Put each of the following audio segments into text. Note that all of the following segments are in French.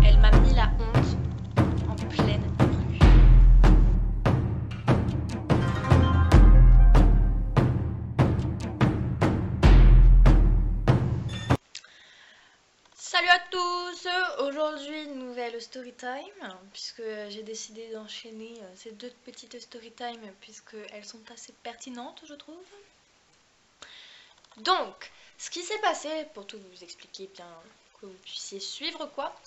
Elle m'a mis la honte en pleine rue. Salut à tous! Aujourd'hui, nouvelle story time, puisque j'ai décidé d'enchaîner ces deux petites story time, puisqu'elles sont assez pertinentes, je trouve. Donc, ce qui s'est passé, pour tout vous expliquer bien, que vous puissiez suivre quoi.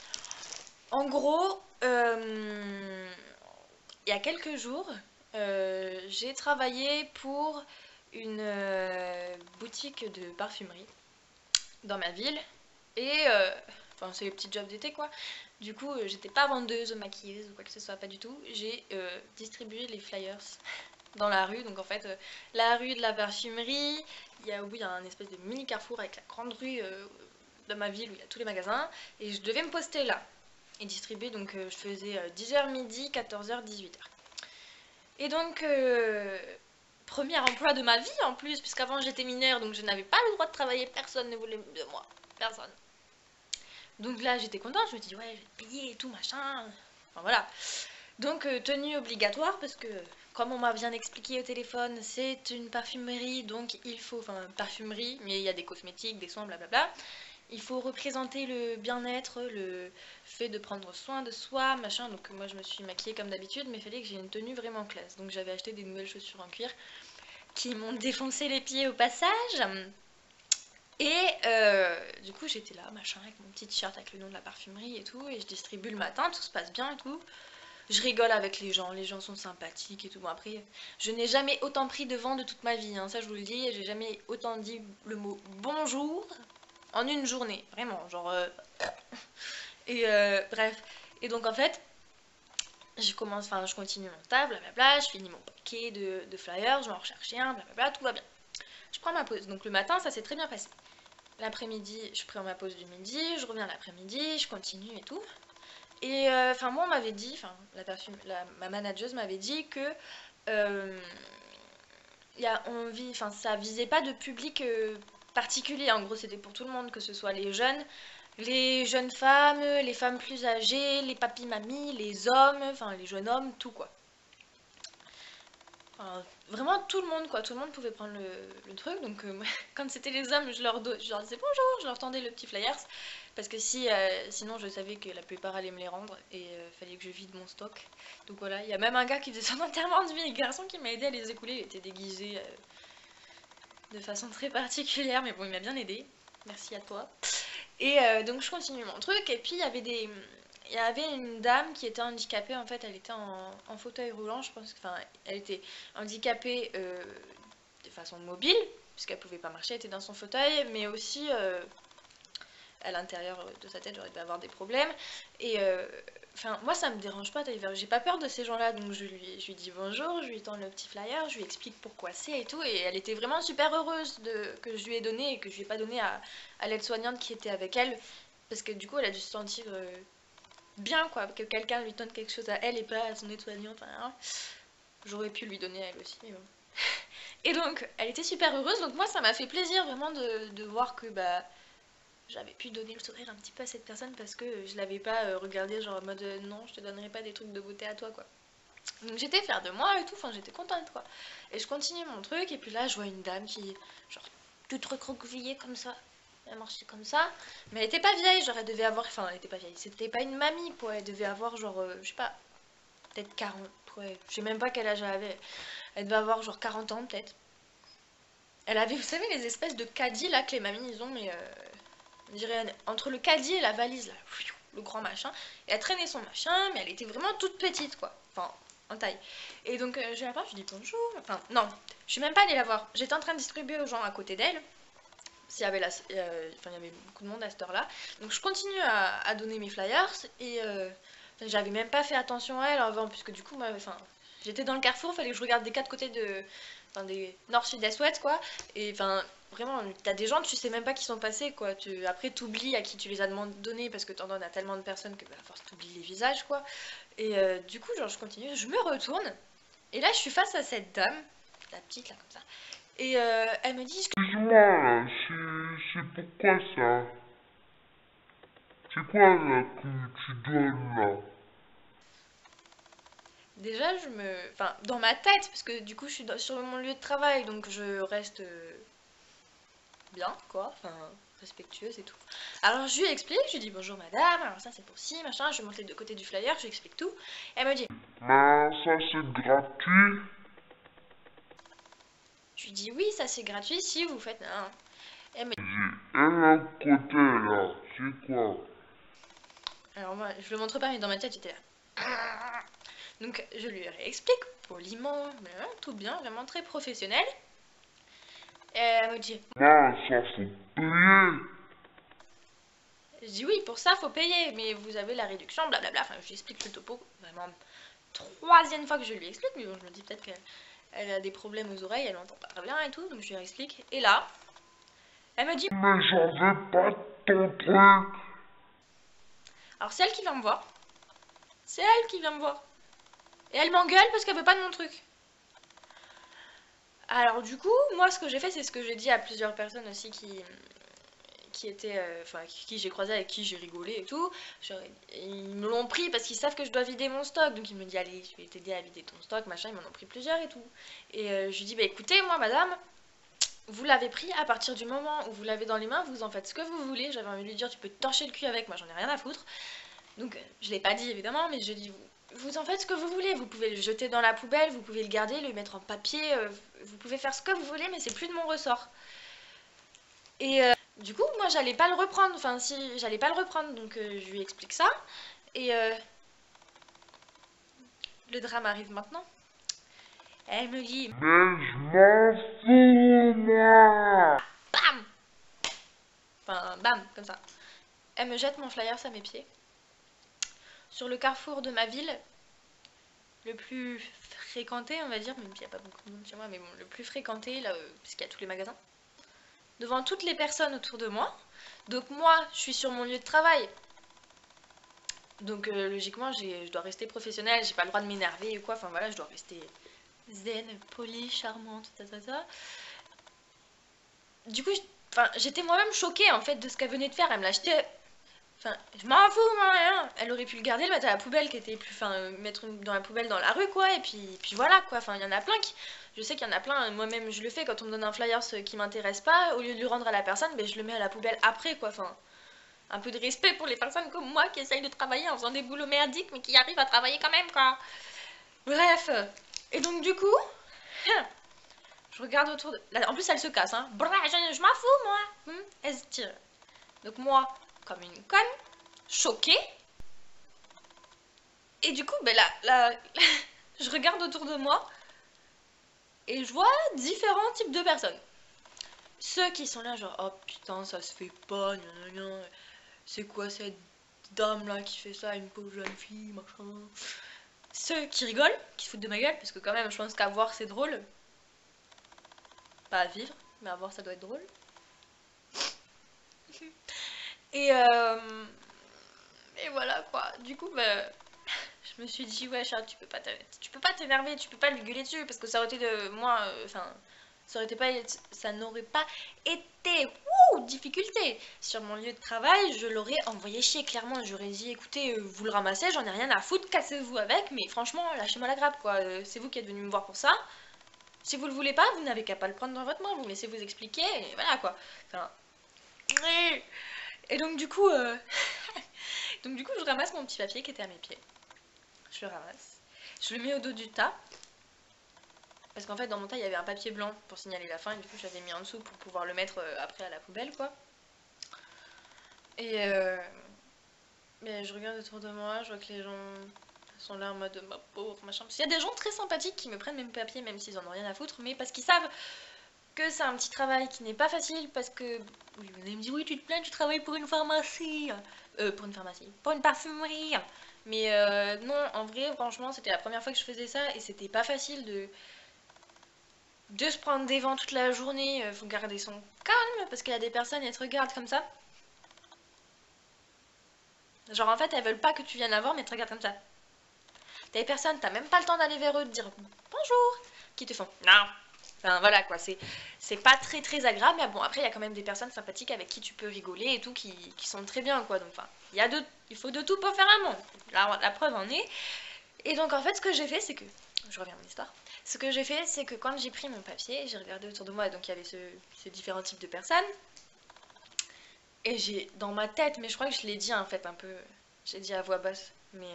En gros, il y a quelques jours, j'ai travaillé pour une boutique de parfumerie dans ma ville. Et enfin, c'est les petits jobs d'été quoi. Du coup, j'étais pas vendeuse, maquilleuse ou quoi que ce soit, pas du tout. J'ai distribué les flyers dans la rue. Donc en fait, la rue de la parfumerie, il y a un espèce de mini carrefour avec la grande rue de ma ville où il y a tous les magasins. Et je devais me poster là et distribuer. Donc je faisais 10h midi, 14h, 18h. Et donc, premier emploi de ma vie en plus, puisqu'avant j'étais mineure, donc je n'avais pas le droit de travailler. Personne ne voulait de moi. Personne. Donc là, j'étais contente, je me dis, ouais, je vais te payer et tout, machin. Enfin voilà. Donc, tenue obligatoire, parce que, comme on m'a bien expliqué au téléphone, c'est une parfumerie, donc il faut, enfin, parfumerie, mais il y a des cosmétiques, des soins, blablabla. Il faut représenter le bien-être, le fait de prendre soin de soi, machin. Donc, moi, je me suis maquillée comme d'habitude, mais il fallait que j'ai une tenue vraiment classe. Donc, j'avais acheté des nouvelles chaussures en cuir qui m'ont défoncé les pieds au passage. Et du coup j'étais là, machin, avec mon petit t-shirt avec le nom de la parfumerie et tout, et je distribue le matin, tout se passe bien et tout. Je rigole avec les gens sont sympathiques et tout. Bon après, je n'ai jamais autant pris de vent de toute ma vie, hein, ça je vous le dis, j'ai jamais autant dit le mot bonjour en une journée, vraiment, genre... Et bref, et donc en fait, je commence, enfin je continue mon taf, blablabla, je finis mon paquet de flyers, je vais en rechercher un, blablabla, tout va bien. Je prends ma pause, donc le matin ça s'est très bien passé. L'après-midi, je prends ma pause du midi, je reviens l'après-midi, je continue et tout. Et enfin, moi, on m'avait dit, enfin, ma manageuse m'avait dit que ça visait pas de public particulier. En gros, c'était pour tout le monde, que ce soit les jeunes femmes, les femmes plus âgées, les papis-mamies, les hommes, enfin, les jeunes hommes, tout quoi. Enfin, vraiment tout le monde quoi, tout le monde pouvait prendre le truc, donc quand c'était les hommes, je leur disais bonjour, je leur tendais le petit flyers, parce que sinon je savais que la plupart allaient me les rendre, et fallait que je vide mon stock, donc voilà, il y a même un gars qui faisait son enterrement de vie, un garçon qui m'a aidé à les écouler, il était déguisé de façon très particulière, mais bon il m'a bien aidé, merci à toi, et donc je continue mon truc, et puis il y avait une dame qui était handicapée, en fait, elle était en fauteuil roulant, je pense, enfin, elle était handicapée de façon mobile, puisqu'elle pouvait pas marcher, elle était dans son fauteuil, mais aussi à l'intérieur de sa tête, j'aurais dû avoir des problèmes, et enfin, moi ça me dérange pas d'aller vers, j'ai pas peur de ces gens-là, donc je lui dis bonjour, je lui tends le petit flyer, je lui explique pourquoi c'est et tout, et elle était vraiment super heureuse que je lui ai donné, et que je lui ai pas donné à l'aide-soignante qui était avec elle, parce que du coup elle a dû se sentir bien quoi, que quelqu'un lui donne quelque chose à elle et pas à son aide-soignante. Enfin, j'aurais pu lui donner à elle aussi, mais bon. Et donc, elle était super heureuse, donc moi ça m'a fait plaisir vraiment de voir que bah j'avais pu donner le sourire un petit peu à cette personne parce que je l'avais pas regardé genre en mode non, je te donnerai pas des trucs de beauté à toi quoi. Donc j'étais fière de moi et tout, enfin j'étais contente quoi. Et je continue mon truc et puis là je vois une dame qui genre toute recroquevillée comme ça. Elle marchait comme ça, mais elle était pas vieille, genre elle devait avoir, enfin elle était pas vieille, c'était pas une mamie quoi, elle devait avoir genre, je sais pas, peut-être 40, ouais, je sais même pas quel âge elle avait, elle devait avoir genre 40 ans peut-être. Elle avait, vous savez, les espèces de caddies là que les mamies ils ont, mais on dirait entre le caddie et la valise là, le grand machin, et elle traînait son machin, mais elle était vraiment toute petite quoi, enfin en taille. Et donc je la vois, je lui dis bonjour, enfin non, je suis même pas allée la voir, j'étais en train de distribuer aux gens à côté d'elle. S'il y avait enfin, il y avait beaucoup de monde à cette heure-là. Donc je continue à donner mes flyers et enfin, j'avais même pas fait attention à elle avant, puisque du coup, moi, enfin, j'étais dans le carrefour, fallait que je regarde des quatre côtés enfin, des nord, sud, est, ouest, quoi. Et enfin, vraiment, t'as des gens, tu sais même pas qui sont passés, quoi. Après, t'oublies à qui tu les as donné parce que t'en donnes à tellement de personnes que, bah, à force, t'oublies les visages, quoi. Et du coup, genre, je continue, je me retourne, et là, je suis face à cette dame, la petite, là, comme ça. Et elle me dit, Excuse-moi, là, c'est pourquoi ça? C'est quoi là que tu donnes là? Déjà, enfin, dans ma tête, parce que du coup, je suis sur mon lieu de travail, donc je reste bien, quoi, enfin, respectueuse et tout. Alors, je lui explique, je lui dis bonjour madame, alors ça c'est pour ci, machin, je lui montre les deux côtés du flyer, je lui explique tout. Elle me dit, Mais ça c'est gratuit. je lui dis oui, ça c'est gratuit si vous faites. Non. Elle me dit, Et l'autre côté là, c'est quoi? alors moi, je le montre pas, mais dans ma tête, j'étais là. Donc, je lui réexplique poliment, mais tout bien, vraiment très professionnel. Et elle me dit, Mais ça faut payer. je dis oui, pour ça faut payer, mais vous avez la réduction, blablabla. Enfin, je lui explique le topo, vraiment troisième fois que je lui explique, mais bon, je me dis peut-être qu'elle a des problèmes aux oreilles, elle entend pas bien et tout, donc je lui explique. Et là, elle me dit, Mais j'en veux pas de ton truc. alors c'est elle qui vient me voir, c'est elle qui vient me voir, et elle m'engueule parce qu'elle veut pas de mon truc. Alors du coup, moi ce que j'ai fait, c'est ce que j'ai dit à plusieurs personnes aussi qui étaient, enfin qui j'ai croisé, avec qui j'ai rigolé et tout. Ils me l'ont pris parce qu'ils savent que je dois vider mon stock, donc ils me disent allez, je vais t'aider à vider ton stock, machin. Ils m'en ont pris plusieurs et tout. Et je lui dis bah écoutez, moi madame, vous l'avez pris à partir du moment où vous l'avez dans les mains, vous en faites ce que vous voulez. J'avais envie de lui dire tu peux te torcher le cul avec, moi j'en ai rien à foutre. Donc je l'ai pas dit évidemment, mais je dis vous en faites ce que vous voulez. Vous pouvez le jeter dans la poubelle, vous pouvez le garder, le mettre en papier, vous pouvez faire ce que vous voulez, mais c'est plus de mon ressort. Et du coup, moi j'allais pas le reprendre, enfin si, j'allais pas le reprendre, donc je lui explique ça. Et le drame arrive maintenant. Elle me dit Mais je m'en fous moi. BAM! Enfin, bam, comme ça. Elle me jette mon flyer à mes pieds. Sur le carrefour de ma ville, le plus fréquenté, on va dire, même s'il n'y a pas beaucoup de monde chez moi, mais bon, le plus fréquenté, là, parce qu'il y a tous les magasins. Devant toutes les personnes autour de moi. Donc moi, je suis sur mon lieu de travail. Donc logiquement, je dois rester professionnelle, j'ai pas le droit de m'énerver ou quoi. Enfin voilà, je dois rester zen, polie, charmante, ta. Du coup, j'étais moi-même choquée en fait de ce qu'elle venait de faire. Elle me l'a jeté. Enfin, je m'en fous, moi, rien. Elle aurait pu le garder, le mettre à la poubelle, qui était plus. Enfin, mettre dans la poubelle dans la rue, quoi. Et puis voilà, quoi. Enfin, il y en a plein qui. Je sais qu'il y en a plein, moi-même je le fais quand on me donne un flyer qui m'intéresse pas. Au lieu de le rendre à la personne, ben, je le mets à la poubelle après, quoi. Enfin, un peu de respect pour les personnes comme moi qui essayent de travailler en faisant des boulots merdiques, mais qui arrivent à travailler quand même, quoi. Bref. Et donc, du coup, je regarde autour de. Là, en plus, elle se casse, hein. Brrr, je m'en fous, moi. Elle se tire. Donc, moi, comme une conne, choquée. Et du coup, ben là, je regarde autour de moi et je vois différents types de personnes. Ceux qui sont là, genre, oh putain, ça se fait pas, gna gna gna. C'est quoi cette dame là qui fait ça à une pauvre jeune fille, machin. Ceux qui rigolent, qui se foutent de ma gueule, parce que quand même, je pense qu'à voir c'est drôle. Pas à vivre, mais à voir ça doit être drôle. Et, euh, et voilà quoi. Du coup, bah, je me suis dit, ouais, Charles, tu peux pas t'énerver, tu peux pas lui gueuler dessus, parce que ça aurait été de moi, enfin, ça n'aurait pas été, difficulté. Sur mon lieu de travail, je l'aurais envoyé chier, clairement. J'aurais dit, écoutez, vous le ramassez, j'en ai rien à foutre, cassez-vous avec, mais franchement, lâchez-moi la grappe, quoi. C'est vous qui êtes venu me voir pour ça. Si vous le voulez pas, vous n'avez qu'à pas le prendre dans votre main, vous me laissez vous expliquer, et voilà, quoi. Enfin, et donc, du coup, je ramasse mon petit papier qui était à mes pieds. Je le ramasse. Je le mets au dos du tas. Parce qu'en fait, dans mon tas, il y avait un papier blanc pour signaler la fin. Et du coup, je l'avais mis en dessous pour pouvoir le mettre après à la poubelle, quoi. Et mais je regarde autour de moi, je vois que les gens sont là en mode ma pauvre, machin. Parce qu'il y a des gens très sympathiques qui me prennent mes papiers, même s'ils en ont rien à foutre, mais parce qu'ils savent que c'est un petit travail qui n'est pas facile. Parce que. Oui, vous allez me dire, oui, tu te plains, tu travailles pour une pharmacie. Pour une pharmacie. Pour une parfumerie. Mais non, en vrai, franchement, c'était la première fois que je faisais ça et c'était pas facile de se prendre des vents toute la journée. Faut garder son calme parce qu'il y a des personnes, elles te regardent comme ça. Genre, en fait, elles veulent pas que tu viennes la voir, mais elles te regardent comme ça. T'as des personnes, t'as même pas le temps d'aller vers eux, de dire bonjour, qui te font non. Enfin voilà quoi, c'est pas très très agréable, mais bon après il y a quand même des personnes sympathiques avec qui tu peux rigoler et tout, qui sont très bien quoi. Donc enfin, il faut de tout pour faire un monde. La preuve en est. Et donc en fait ce que j'ai fait c'est que, je reviens à mon histoire, ce que j'ai fait c'est que quand j'ai pris mon papier, j'ai regardé autour de moi, donc il y avait ces différents types de personnes. Et j'ai dans ma tête, mais je crois que je l'ai dit en fait un peu, j'ai dit à voix basse, mais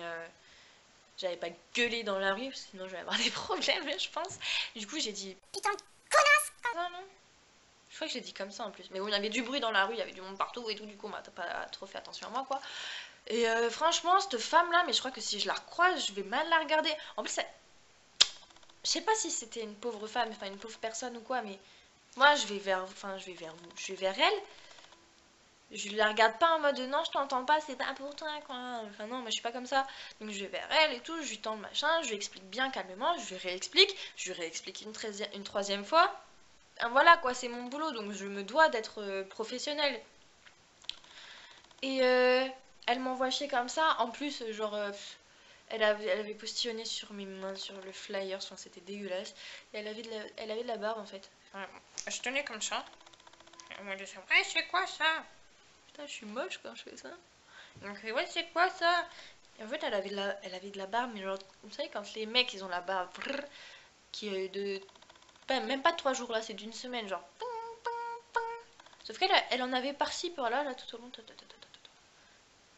j'avais pas gueulé dans la rue, sinon je vais avoir des problèmes, je pense. Du coup, j'ai dit putain de connasse. Non, non. Je crois que j'ai dit comme ça en plus. Mais bon, il y avait du bruit dans la rue, il y avait du monde partout et tout, du coup, t'as pas trop fait attention à moi, quoi. Et franchement, cette femme-là, mais je crois que si je la recroise, je vais mal la regarder. En plus, je sais pas si c'était une pauvre femme, enfin une pauvre personne ou quoi, mais moi, je vais vers vous, je vais vers elle. Je la regarde pas en mode non, je t'entends pas, c'est pas pour toi quoi. Enfin non, moi je suis pas comme ça. Donc je vais vers elle et tout, je lui tends le machin, je lui explique bien calmement, je lui réexplique une troisième fois. Et voilà quoi, c'est mon boulot donc je me dois d'être professionnelle. Et elle m'envoie chier comme ça. En plus, genre, elle avait postillonné sur mes mains, sur le flyer, enfin, c'était dégueulasse. Et elle avait de la barbe en fait. Enfin, je tenais comme ça. Elle m'a dit, ouais, c'est quoi ça? Putain, je suis moche quand je fais ça. Donc, ouais, c'est quoi ça? Et en fait, elle avait de la barbe, mais genre, vous savez, quand les mecs ils ont la barbe qui est de. Même pas de 3 jours là, c'est d'une semaine, genre. Sauf qu'elle elle en avait par-ci, par-là, là, tout au long.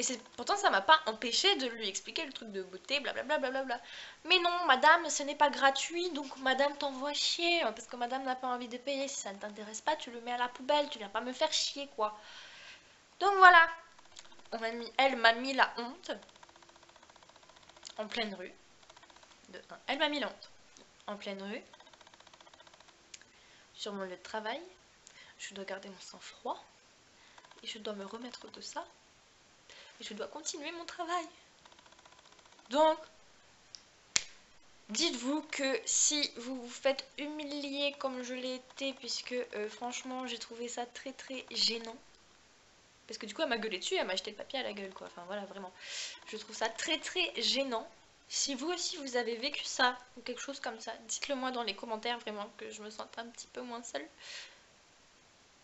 Et pourtant, ça m'a pas empêché de lui expliquer le truc de beauté, blablabla. Blablabla. Mais non, madame, ce n'est pas gratuit, donc madame t'envoie chier. Parce que madame n'a pas envie de payer. Si ça ne t'intéresse pas, tu le mets à la poubelle. Tu viens pas me faire chier, quoi. Donc voilà. Elle m'a mis la honte en pleine rue. Elle m'a mis la honte en pleine rue. Sur mon lieu de travail. Je dois garder mon sang-froid. Et je dois me remettre de ça. Et je dois continuer mon travail. Donc, dites-vous que si vous vous faites humilier comme je l'ai été, puisque franchement j'ai trouvé ça très très gênant. Parce que du coup elle m'a gueulé dessus, elle m'a jeté le papier à la gueule quoi. Enfin voilà vraiment. Je trouve ça très très gênant. Si vous aussi vous avez vécu ça ou quelque chose comme ça, dites-le moi dans les commentaires vraiment que je me sente un petit peu moins seule.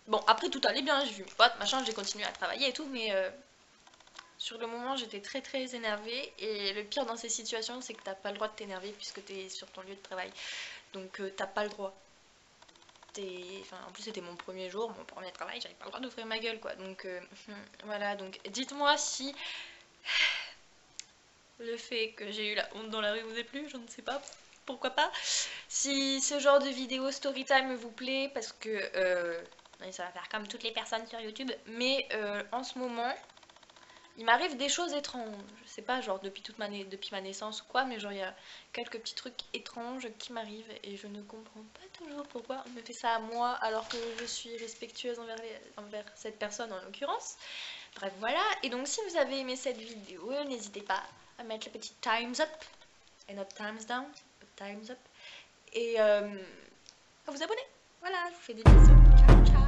Bon après tout allait bien, j'ai vu mes potes, machin, j'ai continué à travailler et tout, mais sur le moment j'étais très très énervée. Et le pire dans ces situations c'est que t'as pas le droit de t'énerver puisque t'es sur ton lieu de travail. Donc t'as pas le droit. Enfin, en plus c'était mon premier jour, mon premier travail, j'avais pas le droit d'ouvrir ma gueule quoi. Donc voilà, donc dites-moi si le fait que j'ai eu la honte dans la rue vous a plu, je ne sais pas, pourquoi pas. Si ce genre de vidéo story time vous plaît, parce que ça va faire comme toutes les personnes sur YouTube, mais en ce moment il m'arrive des choses étranges, je sais pas, genre depuis ma naissance ou quoi, mais genre il y a quelques petits trucs étranges qui m'arrivent et je ne comprends pas toujours pourquoi on me fait ça à moi alors que je suis respectueuse envers cette personne en l'occurrence. Bref voilà, et donc si vous avez aimé cette vidéo, n'hésitez pas à mettre le petit times up, et not times down, but times up, et à vous abonner. Voilà, je vous fais des bisous, ciao ciao.